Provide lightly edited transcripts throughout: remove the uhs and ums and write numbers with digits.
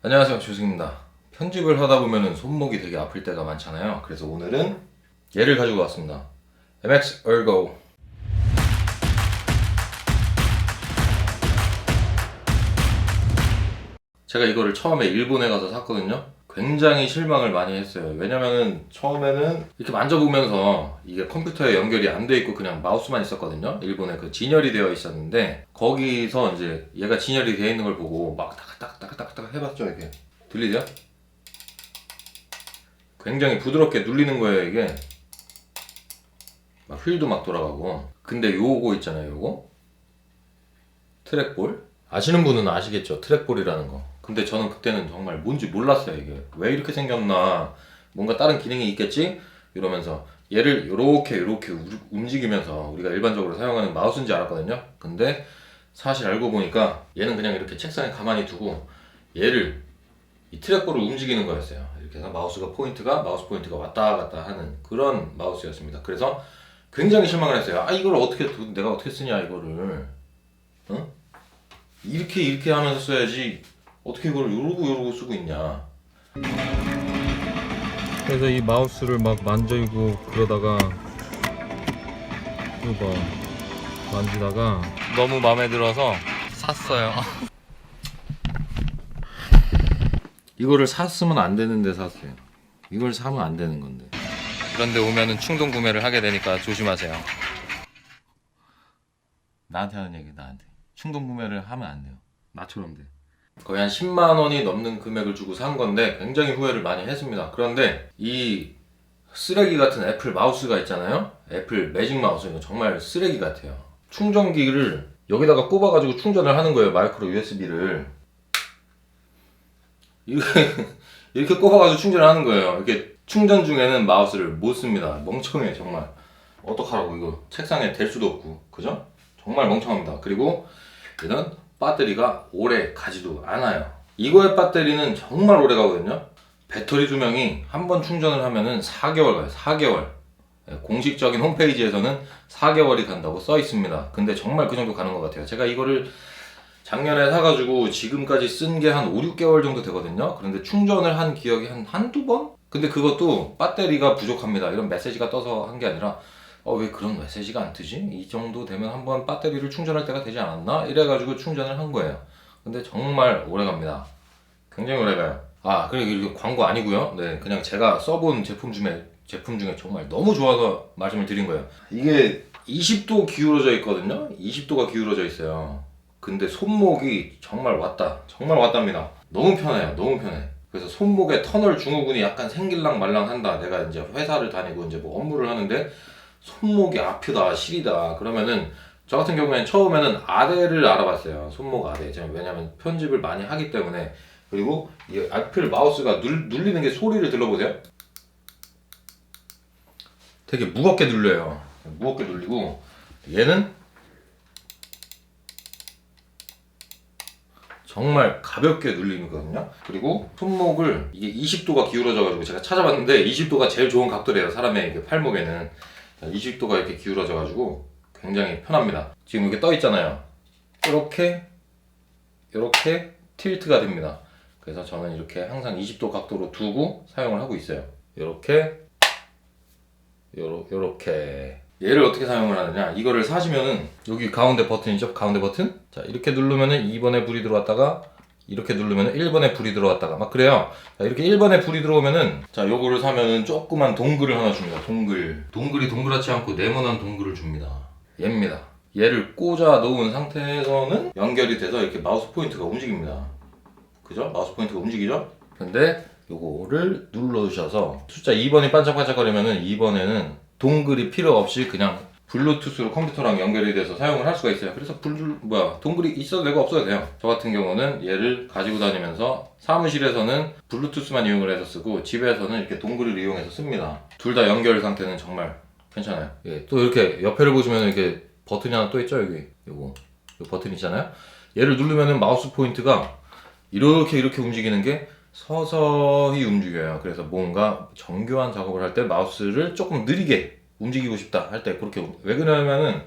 안녕하세요, 조승입니다. 편집을 하다 보면 손목이 되게 아플 때가 많잖아요. 그래서 오늘은 얘를 가지고 왔습니다. MX Ergo. 제가 이거를 처음에 일본에 가서 샀거든요. 굉장히 실망을 많이 했어요. 왜냐면은 처음에는 이렇게 만져보면서 이게 컴퓨터에 연결이 안 돼 있고 그냥 마우스만 있었거든요. 일본에 그 진열이 되어 있었는데 거기서 이제 얘가 진열이 되어 있는 걸 보고 막 딱딱딱딱딱 해봤죠. 이게 들리죠? 굉장히 부드럽게 눌리는 거예요. 이게 막 휠도 막 돌아가고. 근데 요거 있잖아요. 요거 트랙볼 아시는 분은 아시겠죠? 트랙볼이라는 거. 근데 저는 그때는 정말 뭔지 몰랐어요. 이게 왜 이렇게 생겼나, 뭔가 다른 기능이 있겠지 이러면서 얘를 요렇게 움직이면서 우리가 일반적으로 사용하는 마우스인지 알았거든요. 근데 사실 알고 보니까 얘는 그냥 이렇게 책상에 가만히 두고 얘를 이 트랙볼을 움직이는 거였어요. 이렇게 해서 마우스 포인트가 왔다 갔다 하는 그런 마우스였습니다. 그래서 굉장히 실망을 했어요. 아, 이걸 내가 어떻게 쓰냐 이거를. 응? 이렇게 하면서 써야지. 어떻게 이걸 요러고 쓰고 있냐. 그래서 이 마우스를 막 만지고 그러다가 이거 만지다가 너무 마음에 들어서 샀어요. 이거를 샀으면 안 되는데 샀어요. 이걸 사면 안 되는 건데. 그런데 오면은 충동 구매를 하게 되니까 조심하세요. 나한테 하는 얘기, 나한테. 충동 구매를 하면 안 돼요. 나처럼 돼. 거의 한 10만 원이 넘는 금액을 주고 산 건데 굉장히 후회를 많이 했습니다. 그런데 이 쓰레기 같은 애플 마우스가 있잖아요. 애플 매직 마우스, 이거 정말 쓰레기 같아요. 충전기를 여기다가 꼽아가지고 충전을 하는 거예요. 마이크로 USB를 이렇게 꼽아가지고 충전을 하는 거예요. 이렇게 충전 중에는 마우스를 못 씁니다. 멍청해 정말. 어떡하라고, 이거 책상에 댈 수도 없고, 그죠? 정말 멍청합니다. 그리고 얘는 배터리가 오래 가지도 않아요. 이거의 배터리는 정말 오래 가거든요. 배터리 수명이 한 번 충전을 하면은 4개월 가요. 4개월. 공식적인 홈페이지에서는 4개월이 간다고 써 있습니다. 근데 정말 그 정도 가는 것 같아요. 제가 이거를 작년에 사가지고 지금까지 쓴 게 한 5, 6개월 정도 되거든요. 그런데 충전을 한 기억이 한두 번? 근데 그것도 배터리가 부족합니다. 이런 메시지가 떠서 한 게 아니라 왜 그런 메시지가 안 뜨지? 이 정도 되면 한번 배터리를 충전할 때가 되지 않았나? 이래가지고 충전을 한 거예요. 근데 정말 오래 갑니다. 굉장히 오래 가요. 아, 그리고 이거 광고 아니고요. 네, 그냥 제가 써본 제품 중에 정말 너무 좋아서 말씀을 드린 거예요. 이게 20도 기울어져 있거든요. 20도가 기울어져 있어요. 근데 손목이 정말 왔답니다. 너무 편해요. 너무 편해. 그래서 손목에 터널 증후군이 약간 생길랑 말랑 한다. 내가 이제 회사를 다니고 이제 뭐 업무를 하는데 손목이 아프다, 시리다. 그러면은 저 같은 경우에는 처음에는 아대를 알아봤어요. 손목 아대. 제가 왜냐면 편집을 많이 하기 때문에. 그리고 이 애플 마우스가 눌리는 게 소리를 들어보세요. 되게 무겁게 눌려요. 무겁게 눌리고 얘는 정말 가볍게 눌리거든요. 그리고 손목을 이게 20도가 기울어져가지고 제가 찾아봤는데 20도가 제일 좋은 각도래요. 사람의 팔목에는 20도가 이렇게 기울어져가지고 굉장히 편합니다. 지금 이렇게 떠 있잖아요. 이렇게 틸트가 됩니다. 그래서 저는 이렇게 항상 20도 각도로 두고 사용을 하고 있어요. 요렇게 얘를 어떻게 사용을 하느냐, 이거를 사시면은 여기 가운데 버튼이죠. 가운데 버튼. 자, 이렇게 누르면은 2번에 불이 들어왔다가 이렇게 누르면은 1번에 불이 들어왔다가 막 그래요. 자, 이렇게 1번에 불이 들어오면은, 자, 요거를 사면은 조그만 동글을 하나 줍니다. 동글이 동그랗지 않고 네모난 동글을 줍니다. 얘입니다. 얘를 꽂아 놓은 상태에서는 연결이 돼서 이렇게 마우스 포인트가 움직입니다. 그죠? 마우스 포인트가 움직이죠? 근데 요거를 눌러주셔서 숫자 2번이 반짝반짝거리면은 2번에는 동글이 필요 없이 그냥 블루투스로 컴퓨터랑 연결이 돼서 사용을 할 수가 있어요. 그래서 동글이 있어도 되고 없어도 돼요. 저 같은 경우는 얘를 가지고 다니면서 사무실에서는 블루투스만 이용을 해서 쓰고 집에서는 이렇게 동글을 이용해서 씁니다. 둘 다 연결 상태는 정말 괜찮아요. 예, 또 이렇게 옆에를 보시면 이렇게 버튼이 하나 또 있죠. 여기 요 버튼 있잖아요. 얘를 누르면은 마우스 포인트가 이렇게 움직이는 게 서서히 움직여요. 그래서 뭔가 정교한 작업을 할 때 마우스를 조금 느리게 움직이고 싶다 할 때 그렇게. 왜 그러냐면은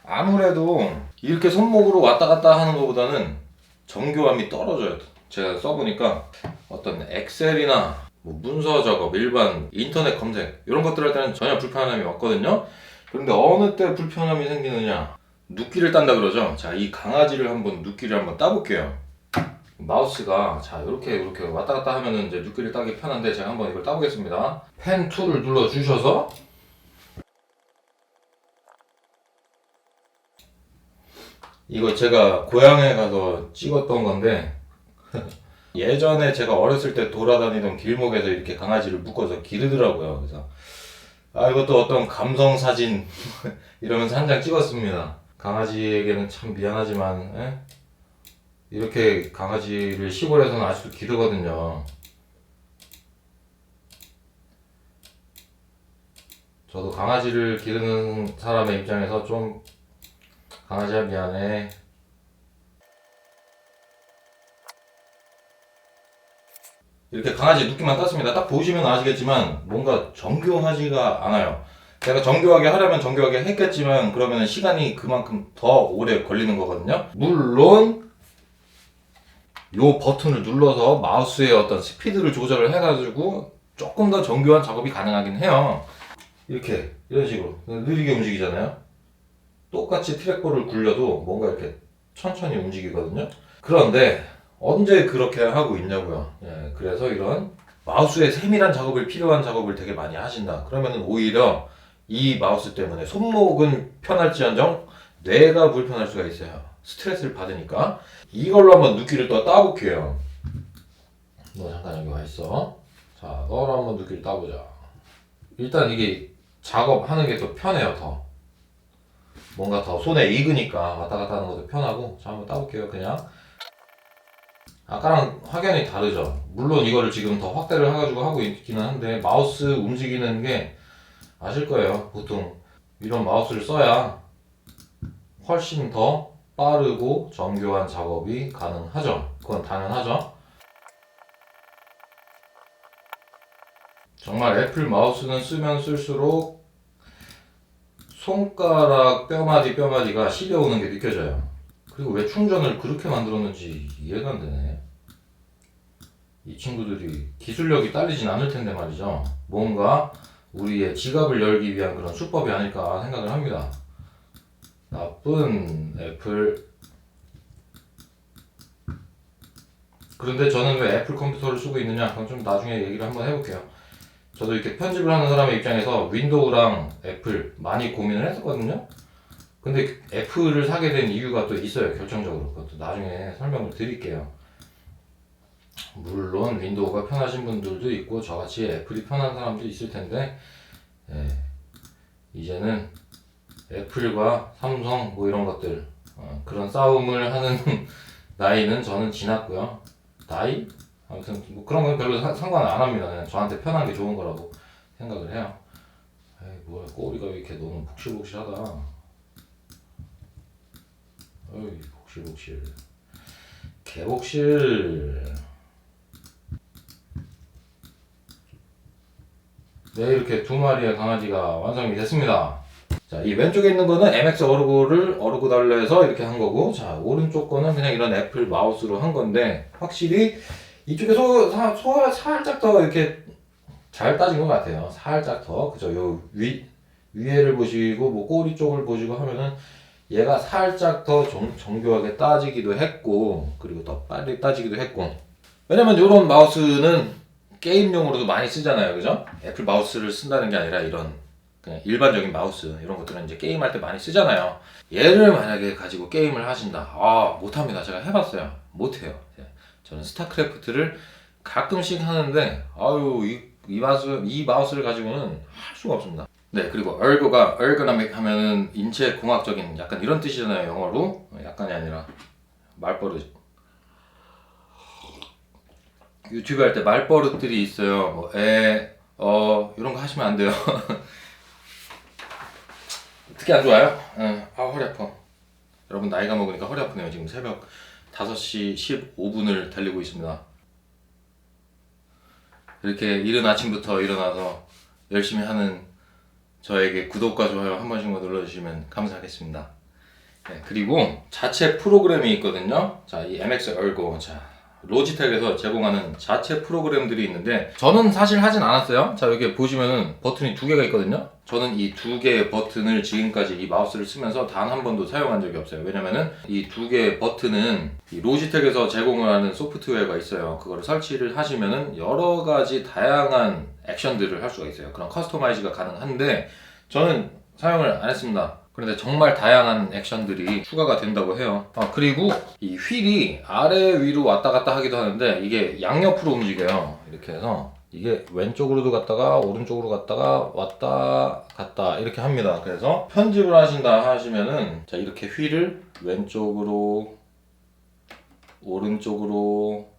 아무래도 이렇게 손목으로 왔다 갔다 하는 것보다는 정교함이 떨어져요. 제가 써보니까 어떤 엑셀이나 뭐 문서 작업, 일반 인터넷 검색 이런 것들 할 때는 전혀 불편함이 없거든요. 그런데 어느 때 불편함이 생기느냐, 눕기를 딴다 그러죠. 자, 이 강아지를 한번 눕기를 한번 따볼게요. 마우스가 자 이렇게 왔다 갔다 하면은 이제 눕기를 따기 편한데 제가 한번 이걸 따보겠습니다. 펜 툴을 눌러 주셔서 이거 제가 고향에 가서 찍었던 건데 예전에 제가 어렸을 때 돌아다니던 길목에서 이렇게 강아지를 묶어서 기르더라고요. 그래서 이것도 어떤 감성 사진 이러면서 한 장 찍었습니다. 강아지에게는 참 미안하지만 이렇게 강아지를 시골에서는 아직도 기르거든요. 저도 강아지를 기르는 사람의 입장에서 좀 강아지야 미안해. 이렇게 강아지 눕기만 땄습니다. 딱 보시면 아시겠지만 뭔가 정교하지가 않아요. 제가 정교하게 하려면 정교하게 했겠지만 그러면 시간이 그만큼 더 오래 걸리는 거거든요. 물론 요 버튼을 눌러서 마우스의 어떤 스피드를 조절을 해가지고 조금 더 정교한 작업이 가능하긴 해요. 이렇게 이런 식으로 느리게 움직이잖아요. 똑같이 트랙볼을 굴려도 뭔가 이렇게 천천히 움직이거든요. 그런데 언제 그렇게 하고 있냐고요. 그래서 이런 마우스의 세밀한 작업을 필요한 작업을 되게 많이 하신다. 그러면은 오히려 이 마우스 때문에 손목은 편할지언정 뇌가 불편할 수가 있어요. 스트레스를 받으니까. 이걸로 한번 눕기를 또 따볼게요. 너 잠깐 여기 와 있어. 자, 너로 한번 눕기를 따보자. 일단 이게 작업하는 게 더 편해요. 더 뭔가 더 손에 익으니까 왔다 갔다 하는 것도 편하고. 자, 한번 따볼게요. 그냥 아까랑 확연히 다르죠. 물론 이거를 지금 더 확대를 해가지고 하고 있기는 한데 마우스 움직이는 게 아실 거예요. 보통 이런 마우스를 써야 훨씬 더 빠르고 정교한 작업이 가능하죠. 그건 당연하죠. 정말 애플 마우스는 쓰면 쓸수록 손가락 뼈마디가 시려오는 게 느껴져요. 그리고 왜 충전을 그렇게 만들었는지 이해가 안 되네. 이 친구들이 기술력이 딸리진 않을 텐데 말이죠. 뭔가 우리의 지갑을 열기 위한 그런 수법이 아닐까 생각을 합니다. 나쁜 애플. 그런데 저는 왜 애플 컴퓨터를 쓰고 있느냐? 그건 좀 나중에 얘기를 한번 해볼게요. 저도 이렇게 편집을 하는 사람의 입장에서 윈도우랑 애플 많이 고민을 했었거든요. 근데 애플을 사게 된 이유가 또 있어요. 결정적으로. 그것도 나중에 설명을 드릴게요. 물론 윈도우가 편하신 분들도 있고 저같이 애플이 편한 사람도 있을 텐데 이제는 애플과 삼성 뭐 이런 것들 그런 싸움을 하는 나이는 저는 지났고요. 나이? 아무튼 뭐 그런 건 별로 상관 안 합니다. 그냥 저한테 편한 게 좋은 거라고 생각을 해요. 뭐야, 꼬리가 왜 이렇게 너무 복실복실하다. 어이, 복실복실. 개복실. 네, 이렇게 두 마리의 강아지가 완성이 됐습니다. 자, 이 왼쪽에 있는 거는 MX 어르고를 어르고 달래서 이렇게 한 거고, 자, 오른쪽 거는 그냥 이런 애플 마우스로 한 건데, 확실히 이쪽에 살짝 더 이렇게 잘 따진 것 같아요. 살짝 더. 그죠? 요 위에를 보시고, 뭐 꼬리 쪽을 보시고 하면은 얘가 살짝 더 정교하게 따지기도 했고, 그리고 더 빨리 따지기도 했고. 왜냐면 이런 마우스는 게임용으로도 많이 쓰잖아요. 그죠? 애플 마우스를 쓴다는 게 아니라 이런 그냥 일반적인 마우스 이런 것들은 이제 게임할 때 많이 쓰잖아요. 얘를 만약에 가지고 게임을 하신다. 못합니다. 제가 해봤어요. 못해요. 저는 스타크래프트를 가끔씩 하는데 이 마우스를 가지고는 할 수가 없습니다. 네, 그리고 ergo가 ergonomic 하면은 인체 공학적인 약간 이런 뜻이잖아요. 영어로. 약간이 아니라 말버릇. 유튜브 할 때 말버릇들이 있어요. 뭐 이런 거 하시면 안 돼요. 특히 안 좋아요? 허리 아파. 여러분 나이가 먹으니까 허리 아프네요. 지금 새벽 5시 15분을 달리고 있습니다. 이렇게 이른 아침부터 일어나서 열심히 하는 저에게 구독과 좋아요 한 번씩만 눌러주시면 감사하겠습니다. 네, 그리고 자체 프로그램이 있거든요. 자, 이 MX Ergo. 자, 로지텍에서 제공하는 자체 프로그램들이 있는데 저는 사실 하진 않았어요. 자, 여기 보시면은 버튼이 두 개가 있거든요. 저는 이 두 개의 버튼을 지금까지 이 마우스를 쓰면서 단 한 번도 사용한 적이 없어요. 왜냐면은 이 두 개의 버튼은 이 로지텍에서 제공을 하는 소프트웨어가 있어요. 그거를 설치를 하시면은 여러 가지 다양한 액션들을 할 수가 있어요. 그런 커스터마이즈가 가능한데 저는 사용을 안 했습니다. 그런데 정말 다양한 액션들이 추가가 된다고 해요. 그리고 이 휠이 아래 위로 왔다 갔다 하기도 하는데 이게 양옆으로 움직여요. 이렇게 해서 이게 왼쪽으로도 갔다가 오른쪽으로 갔다가 왔다 갔다 이렇게 합니다. 그래서 편집을 하신다 하시면은 자, 이렇게 휠을 왼쪽으로 오른쪽으로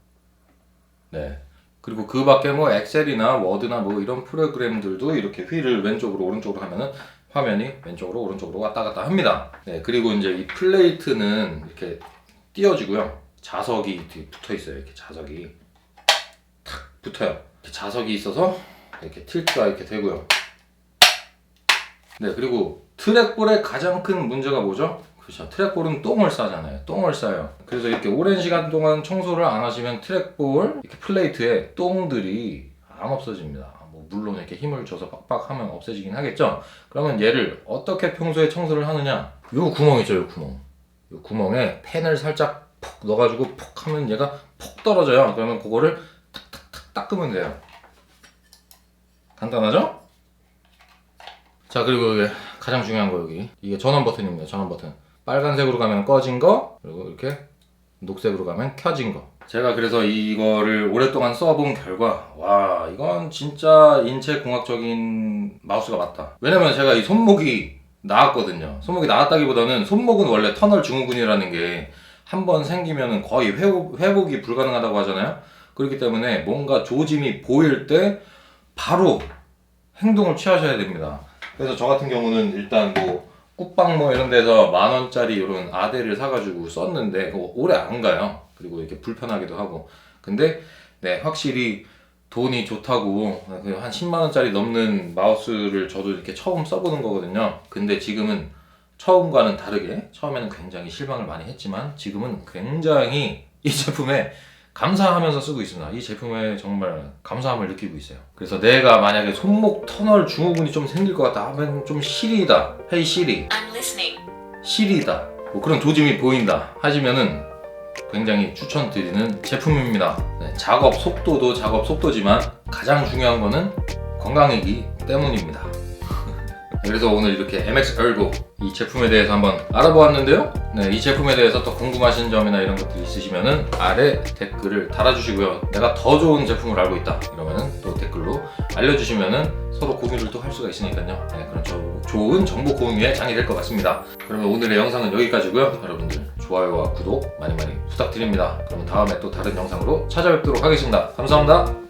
네. 그리고 그 밖에 뭐 엑셀이나 워드나 뭐 이런 프로그램들도 이렇게 휠을 왼쪽으로 오른쪽으로 하면은 화면이 왼쪽으로 오른쪽으로 왔다 갔다 합니다. 네, 그리고 이제 이 플레이트는 이렇게 띄워지고요. 자석이 붙어 있어요. 이렇게 자석이 탁 붙어요. 이렇게 자석이 있어서 이렇게 틸트가 이렇게 되고요. 네, 그리고 트랙볼의 가장 큰 문제가 뭐죠? 그렇죠. 트랙볼은 똥을 싸잖아요. 똥을 싸요. 그래서 이렇게 오랜 시간 동안 청소를 안 하시면 트랙볼 이렇게 플레이트에 똥들이 안 없어집니다. 물론 이렇게 힘을 줘서 빡빡하면 없어지긴 하겠죠. 그러면 얘를 어떻게 평소에 청소를 하느냐? 요 구멍 있죠, 요 구멍. 요 구멍에 펜을 살짝 푹 넣어가지고 푹 하면 얘가 푹 떨어져요. 그러면 그거를 탁탁탁 닦으면 돼요. 간단하죠? 자, 그리고 여기 가장 중요한 거 여기 이게 전원 버튼입니다. 전원 버튼. 빨간색으로 가면 꺼진 거, 그리고 이렇게 녹색으로 가면 켜진 거. 제가 그래서 이거를 오랫동안 써본 결과 와, 이건 진짜 인체공학적인 마우스가 맞다. 왜냐면 제가 이 손목이 나왔거든요. 손목이 나왔다기보다는 손목은 원래 터널 증후군이라는 게 한 번 생기면 거의 회복이 불가능하다고 하잖아요. 그렇기 때문에 뭔가 조짐이 보일 때 바로 행동을 취하셔야 됩니다. 그래서 저 같은 경우는 일단 뭐 꾹방 뭐 이런 데서 10,000원짜리 이런 아대를 사가지고 썼는데 그거 오래 안 가요. 그리고 이렇게 불편하기도 하고. 근데 네, 확실히 돈이 좋다고 한 10만원짜리 넘는 마우스를 저도 이렇게 처음 써보는 거거든요. 근데 지금은 처음과는 다르게 처음에는 굉장히 실망을 많이 했지만 지금은 굉장히 이 제품에 감사하면서 쓰고 있습니다. 이 제품에 정말 감사함을 느끼고 있어요. 그래서 내가 만약에 손목 터널 증후군이 좀 생길 것 같다 하면 좀 시리다, 헤이 시리, 시리다 뭐 그런 조짐이 보인다 하시면은 굉장히 추천드리는 제품입니다. 네, 작업 속도도 작업 속도지만 가장 중요한 거는 건강이기 때문입니다. 그래서 오늘 이렇게 MX Ergo 이 제품에 대해서 한번 알아보았는데요. 네, 이 제품에 대해서 더 궁금하신 점이나 이런 것들이 있으시면은 아래 댓글을 달아주시고요. 내가 더 좋은 제품을 알고 있다 이러면은 또 댓글로 알려주시면은 서로 공유를 또 할 수가 있으니까요. 네, 그런 좋은 정보 공유의 장이 될 것 같습니다. 그러면 오늘의 영상은 여기까지고요. 여러분들 좋아요와 구독 많이 부탁드립니다. 그러면 다음에 또 다른 영상으로 찾아뵙도록 하겠습니다. 감사합니다.